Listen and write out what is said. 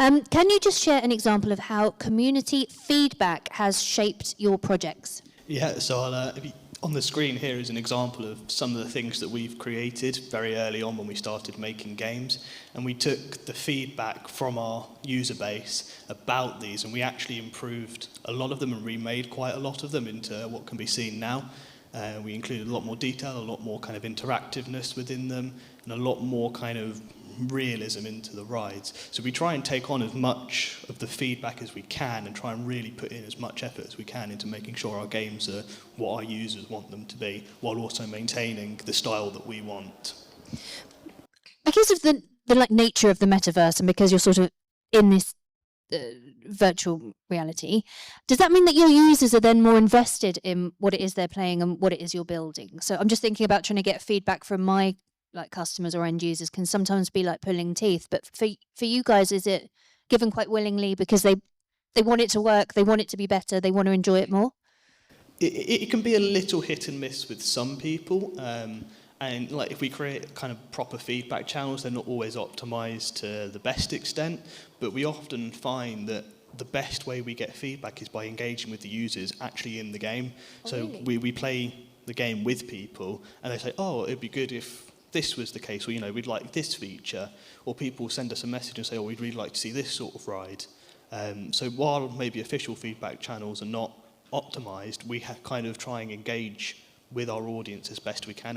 Can you just share an example of how community feedback has shaped your projects? Yeah, so on the screen here is an example of some of the things that we've created very early on when we started making games. And we took the feedback from our user base about these, and we actually improved a lot of them and remade quite a lot of them into what can be seen now. We included a lot more detail, a lot more kind of interactiveness within them, and a lot more kind of realism into the rides. So we try and take on as much of the feedback as we can and try and really put in as much effort as we can into making sure our games are what our users want them to be, while also maintaining the style that we want. Because of the like nature of the metaverse, and because you're sort of in this virtual reality, does that mean that your users are then more invested in what it is they're playing and what it is you're building? So I'm just thinking about trying to get feedback from my like customers or end users can sometimes be like pulling teeth, but for you guys, is it given quite willingly because they want it to work, they want it to be better, they want to enjoy it more? It can be a little hit and miss with some people, and like if we create kind of proper feedback channels, they're not always optimized to the best extent, but we often find that the best way we get feedback is by engaging with the users actually in the game. Oh, so really? we play the game with people, and they say, oh, it'd be good if this was the case, or we'd like this feature, or people send us a message and say, oh, we'd really like to see this sort of ride. So while maybe official feedback channels are not optimized, we kind of try and engage with our audience as best we can.